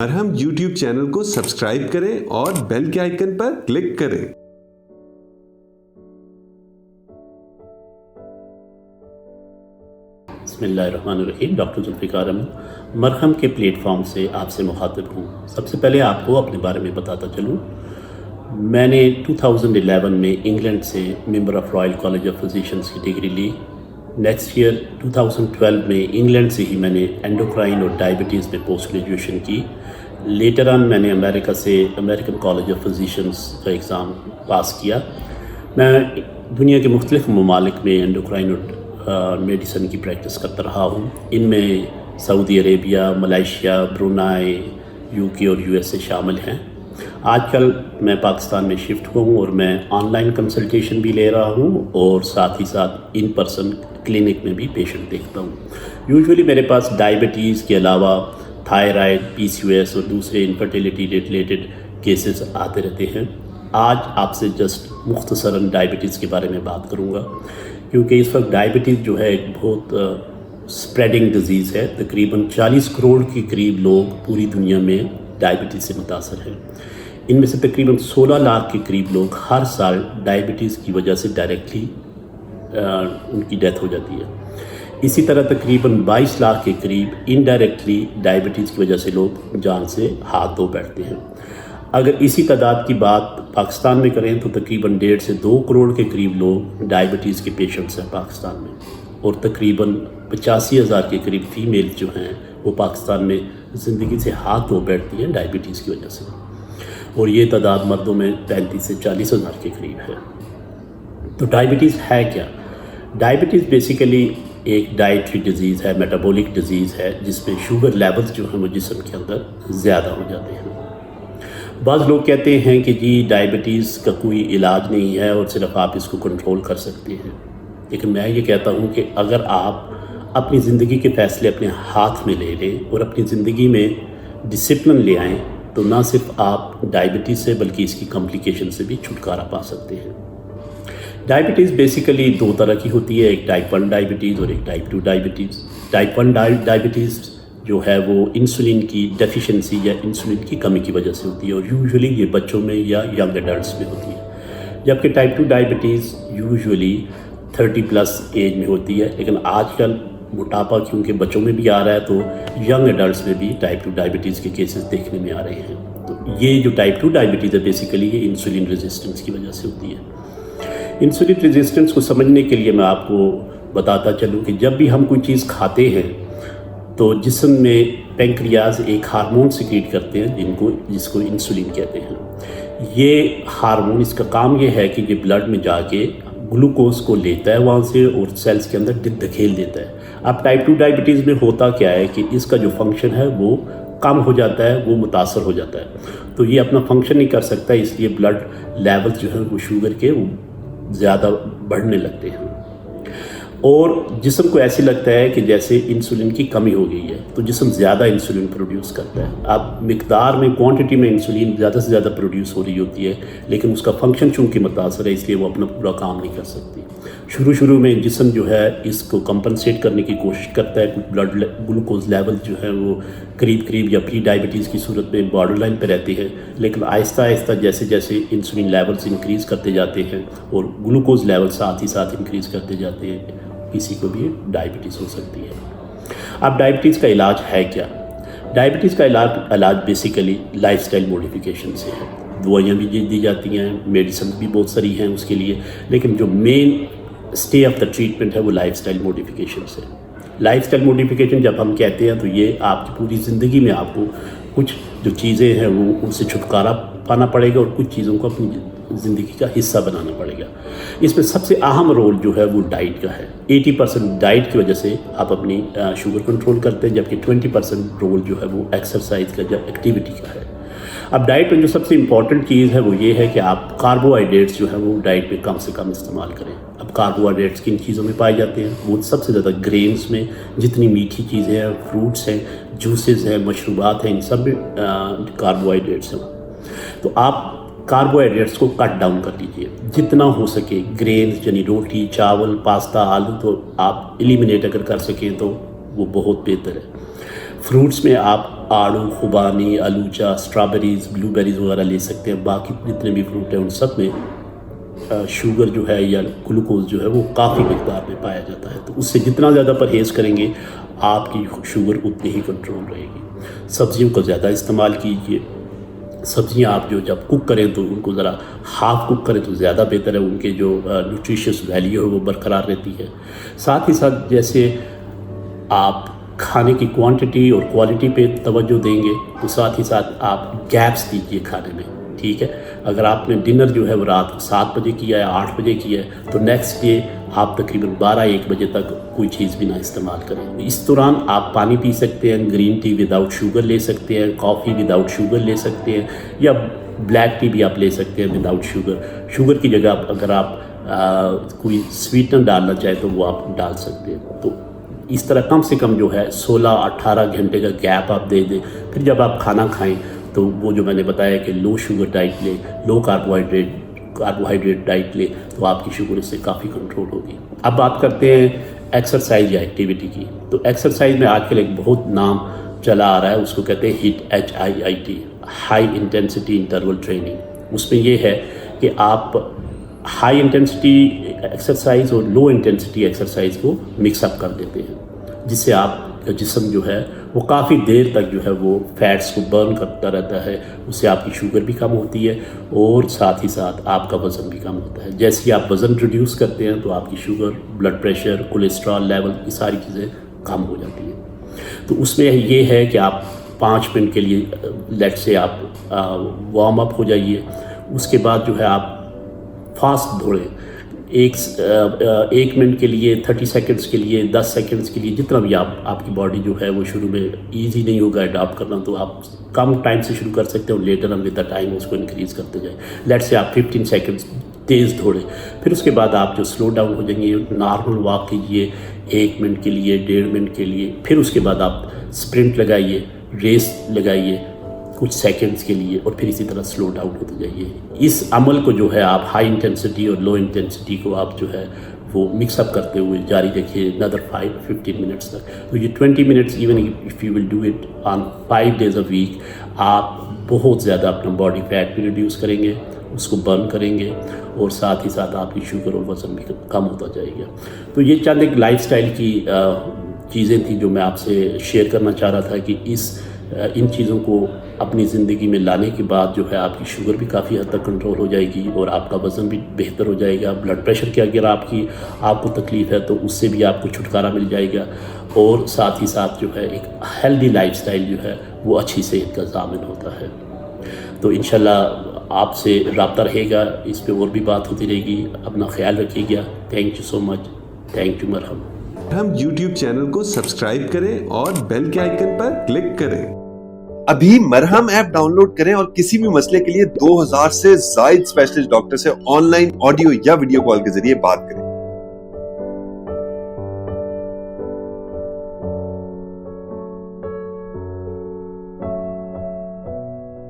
मरहम YouTube channel को subscribe करें और बेल के आइकन पर क्लिक करें। बिस्मिल्लाहिर्रहमानिर्रहीम। डॉक्टर जुल्फ़िकार अहमद मरहम के प्लेटफॉर्म से आपसे मुखातिब हूँ। सबसे पहले आपको अपने बारे में बताता चलूँ, मैंने 2011 में इंग्लैंड से member of royal college of physicians की डिग्री ली। नेक्स्ट ईयर 2012 में इंग्लैंड से ही मैंने एंडोक्राइन और डायबिटीज़ में पोस्ट ग्रेजुएशन की। लेटर ऑन मैंने अमेरिका से अमेरिकन कॉलेज ऑफ फिजिशियंस का एग्ज़ाम पास किया। मैं दुनिया के मुख्तलिफ़ ममालिक में एंडोक्राइन और मेडिसिन की प्रैक्टिस करता रहा हूँ। इनमें Saudi Arabia, Malaysia, Brunei, UK और यूएसए शामिल हैं। आजकल मैं पाकिस्तान में शिफ्ट हुआ हूँ और मैं ऑनलाइन कंसल्टेशन भी ले रहा हूँ और साथ ही साथ इन पर्सन क्लिनिक में भी पेशेंट देखता हूँ। यूजुअली मेरे पास डायबिटीज़ के अलावा थायराइड, पीसीओएस और दूसरे इनफर्टिलिटी रिलेटेड केसेस आते रहते हैं। आज आपसे जस्ट मुख्तसरन डायबिटीज़ के बारे में बात करूँगा, क्योंकि इस वक्त डायबिटीज़ जो है एक बहुत स्प्रेडिंग डिज़ीज़ है। तकरीबन 40 करोड़ के करीब लोग पूरी दुनिया में डायबिटीज़ से मुतासर हैं। इनमें से तकरीबन 16 लाख के करीब लोग हर साल डायबिटीज़ की वजह से डायरेक्टली उनकी डेथ हो जाती है। इसी तरह तकरीबन 22 लाख के करीब इनडायरेक्टली डायबिटीज़ की वजह से लोग जान से हाथ धो बैठते हैं। अगर इसी तादाद की बात पाकिस्तान में करें तो तकरीबन 1.5 से 2 करोड़ के करीब लोग डायबिटीज़ के पेशेंट्स हैं पाकिस्तान में, और तकरीबन 85,000 के करीब फीमेल जो हैं वो पाकिस्तान में ज़िंदगी से हाथ धो बैठती हैं डायबिटीज़ की वजह से, और ये तादाद मर्दों में 35 से 40,000 के करीब है। तो डायबिटीज़ है क्या? डायबिटीज़ बेसिकली एक डाइटरी डिज़ीज़ है, मेटाबॉलिक डिज़ीज़ है, जिसमें शुगर लेवल्स जो हैं वो जिस्म के अंदर ज़्यादा हो जाते हैं। बाज़ लोग कहते हैं कि जी डायबिटीज़ का कोई इलाज नहीं है और सिर्फ आप इसको कंट्रोल कर सकते हैं, लेकिन मैं ये कहता हूँ कि अगर आप अपनी ज़िंदगी के फ़ैसले अपने हाथ में ले लें और अपनी ज़िंदगी में डिसिप्लिन ले आएँ, तो ना सिर्फ आप डायबिटीज़ से बल्कि इसकी कॉम्प्लिकेशन से भी छुटकारा पा सकते हैं। डायबिटीज़ बेसिकली 2 तरह की होती है, एक टाइप 1 डायबिटीज़ और एक टाइप 2 डायबिटीज़। टाइप 1 डायबिटीज़ जो है वो इंसुलिन की डेफिशिएंसी या इंसुलिन की कमी की वजह से होती है, और यूजुअली ये बच्चों में या यंग एडल्ट्स में होती है। जबकि टाइप 2 डायबिटीज़ यूजुअली 30+ एज में होती है, लेकिन आजकल मोटापा क्योंकि बच्चों में भी आ रहा है तो यंग एडल्ट्स में भी टाइप 2 डायबिटीज़ के केसेस देखने में आ रहे हैं। तो ये जो टाइप 2 डायबिटीज़ है बेसिकली ये इंसुलिन रेजिस्टेंस की वजह से होती है। इंसुलिन रेजिस्टेंस को समझने के लिए मैं आपको बताता चलूँ कि जब भी हम कोई चीज़ खाते हैं तो जिस्म में पैंक्रियाज एक हार्मोन सिक्रीट करते हैं जिसको इंसुलिन कहते हैं। ये हार्मोन, इसका काम ये है कि ये ब्लड में जाके ग्लूकोज को लेता है वहाँ से और सेल्स के अंदर धकेल देता है। अब टाइप 2 डायबिटीज़ में होता क्या है कि इसका जो फंक्शन है वो कम हो जाता है, वो मुतासर हो जाता है, तो ये अपना फंक्शन नहीं कर सकता, इसलिए ब्लड लेवल्स जो है वो शुगर के ज़्यादा बढ़ने लगते हैं, और जिस्म को ऐसे लगता है कि जैसे इंसुलिन की कमी हो गई है, तो जिस्म ज़्यादा इंसुलिन प्रोड्यूस करता है। अब मिकदार में, क्वांटिटी में इंसुलिन ज़्यादा से ज़्यादा प्रोड्यूस हो रही होती है, लेकिन उसका फंक्शन चूँकि मुतासर है इसलिए वो अपना पूरा काम नहीं कर सकती। शुरू में जिस्म जो है इसको कंपनसेट करने की कोशिश करता है, कुछ ब्लड ग्लूकोज लेवल जो है वो करीब या प्री डायबिटीज़ की सूरत में बॉर्डर लाइन पर रहते हैं, लेकिन आहिस्ता जैसे जैसे इंसुलिन लेवल्स इंक्रीज़ करते जाते हैं और ग्लूकोज लेवल साथ ही साथ इंक्रीज़ करते जाते हैं, किसी को भी डायबिटीज़ हो सकती है। अब डायबिटीज़ का इलाज है क्या? डायबिटीज़ का इलाज बेसिकली लाइफस्टाइल मॉडिफिकेशन से है। दवाइयाँ भी दी जाती हैं, मेडिसिन भी बहुत सारी हैं उसके लिए, लेकिन जो main stay of the treatment है वो लाइफस्टाइल मॉडिफिकेशन से। लाइफस्टाइल मॉडिफिकेशन जब हम कहते हैं तो ये आपकी पूरी ज़िंदगी में आपको कुछ जो चीज़ें हैं वो उनसे छुटकारा पाना पड़ेगा और कुछ चीज़ों को अपनी ज़िंदगी का हिस्सा बनाना पड़ेगा। इसमें सबसे अहम रोल जो है वो डाइट का है। 80% डाइट की वजह से आप अपनी शुगर कंट्रोल करते हैं, जबकि 20% रोल जो है वो एक्सरसाइज का या एक्टिविटी का है। अब डाइट में जो सबसे इम्पॉर्टेंट चीज़ है वो ये है कि आप कार्बोहाइड्रेट्स जो है वो डाइट में कम से कम इस्तेमाल करें। अब कार्बोहाइड्रेट्स किन चीज़ों में पाए जाते हैं? वो सबसे ज़्यादा ग्रेन्स में, जितनी मीठी चीज़ें हैं, फ्रूट्स हैं, जूसेस हैं, मशरूबात हैं, इन सब में कार्बोहाइड्रेट्स हैं। तो आप कार्बोहाइड्रेट्स को कट डाउन कर लीजिए जितना हो सके। ग्रेन्स यानी रोटी, चावल, पास्ता, आलू तो आप एलिमिनेट अगर कर सकें तो वो बहुत बेहतर है। فروٹس میں آپ آڑو، خوبانی، آلوچا، اسٹرابیریز، بلو بیریز وغیرہ لے سکتے ہیں. باقی جتنے بھی فروٹ ہیں ان سب میں شوگر جو ہے یا گلوکوز جو ہے وہ کافی مقدار میں پایا جاتا ہے. تو اس سے جتنا زیادہ پرہیز کریں گے آپ کی شوگر اتنی ہی کنٹرول رہے گی. سبزیوں کا زیادہ استعمال کیجیے. سبزیاں آپ جو جب کوک کریں تو ان کو ذرا ہاف کوک کریں تو زیادہ بہتر ہے. ان کے جو نیوٹریشس ویلیو ہے وہ برقرار رہتی ہے. ساتھ ہی ساتھ جیسے آپ کھانے کی کوانٹٹی اور کوالٹی پہ توجہ دیں گے تو ساتھ ہی ساتھ آپ گیپس دیجیے کھانے میں. ٹھیک ہے، اگر آپ نے ڈنر جو ہے وہ رات 7 بجے کیا ہے، 8 بجے کیا ہے تو نیکسٹ ڈے آپ تقریباً 12-1 بجے تک کوئی چیز بھی نہ استعمال کریں. اس دوران آپ پانی پی سکتے ہیں، گرین ٹی وداؤٹ شوگر لے سکتے ہیں، کافی وداؤٹ شوگر لے سکتے ہیں، یا بلیک ٹی بھی آپ لے سکتے ہیں وداؤٹ شوگر. شوگر کی جگہ اگر آپ کوئی سویٹنر ڈالنا چاہیں تو وہ آپ ڈال سکتے ہیں. تو اس طرح کم سے کم جو ہے 16-18 گھنٹے کا گیپ آپ دے دیں. پھر جب آپ کھانا کھائیں تو وہ جو میں نے بتایا کہ لو شوگر ڈائٹ لیں، لو کاربوہائیڈریٹ ڈائٹ لیں تو آپ کی شوگر اس سے کافی کنٹرول ہوگی. اب بات کرتے ہیں ایکسرسائز یا ایکٹیویٹی کی. تو ایکسرسائز میں آج کل ایک بہت نام چلا آ رہا ہے، اس کو کہتے ہیں HIIT، high intensity interval training. اس میں یہ ہے کہ آپ ہائی انٹینسٹی ایکسرسائز اور لو انٹینسٹی ایکسرسائز کو مکس اپ کر دیتے ہیں، جس سے آپ کا جسم جو ہے وہ کافی دیر تک جو ہے وہ فیٹس کو برن کرتا رہتا ہے. اس سے آپ کی شوگر بھی کم ہوتی ہے اور ساتھ ہی ساتھ آپ کا وزن بھی کم ہوتا ہے. جیسے ہی آپ وزن ریڈیوس کرتے ہیں تو آپ کی sugar, blood pressure, cholesterol level, یہ ساری چیزیں کم ہو جاتی ہیں. تو اس میں یہ ہے کہ آپ 5 منٹ کے لیے لیٹ سے آپ وارم اپ ہو جائیے. اس کے بعد جو ہے آپ فاسٹ دوڑیں. 1 منٹ کے لیے، 30 سیکنڈس کے لیے، 10 سیکنڈس کے لیے، جتنا بھی آپ کی باڈی جو ہے وہ شروع میں ایزی نہیں ہوگا اڈاپٹ کرنا تو آپ کم ٹائم سے شروع کر سکتے ہیں اور لیٹر ود دا ٹائم اس کو انکریز کرتے جائیں. لیٹ سے آپ 15 سیکنڈس تیز دوڑیں. پھر اس کے بعد آپ جو سلو ڈاؤن ہو جائیں گے، نارمل واک کیجیے 1 منٹ کے لیے، 1.5 منٹ کے لیے. پھر اس کے بعد آپ اسپرنٹ لگائیے، ریس لگائیے کچھ سیکنڈز کے لیے، اور پھر اسی طرح سلو ڈاؤن ہوتے جائیے. اس عمل کو جو ہے آپ ہائی انٹینسٹی اور لو انٹینسٹی کو آپ جو ہے وہ مکس اپ کرتے ہوئے جاری رکھیے another 15 منٹس تک. تو یہ 20 minutes even if you will do it on 5 days a week، آپ بہت زیادہ اپنا باڈی فیٹ بھی ریڈیوس کریں گے، اس کو برن کریں گے، اور ساتھ ہی ساتھ آپ کی شوگر اور وزن بھی کم ہوتا جائے گا. تو یہ چند ایک لائف سٹائل کی چیزیں تھیں جو میں آپ سے شیئر کرنا چاہ رہا تھا کہ ان چیزوں کو اپنی زندگی میں لانے کے بعد جو ہے آپ کی شوگر بھی کافی حد تک کنٹرول ہو جائے گی اور آپ کا وزن بھی بہتر ہو جائے گا. بلڈ پریشر کی اگر آپ کو تکلیف ہے تو اس سے بھی آپ کو چھٹکارا مل جائے گا، اور ساتھ ہی ساتھ جو ہے ایک ہیلدی لائف سٹائل جو ہے وہ اچھی صحت کا ضامن ہوتا ہے. تو انشاءاللہ آپ سے رابطہ رہے گا، اس پہ اور بھی بات ہوتی رہے گی. اپنا خیال رکھیے گا. Thank you so much. Thank you مرحم. ہم YouTube چینل کو سبسکرائب کریں اور بیل کے آئیکن پر کلک کریں. ابھی مرہم ایپ ڈاؤن لوڈ کریں اور کسی بھی مسئلے کے لیے 2000 سے زائد اسپیشلسٹ ڈاکٹر سے آن لائن آڈیو یا ویڈیو کال کے ذریعے بات کریں.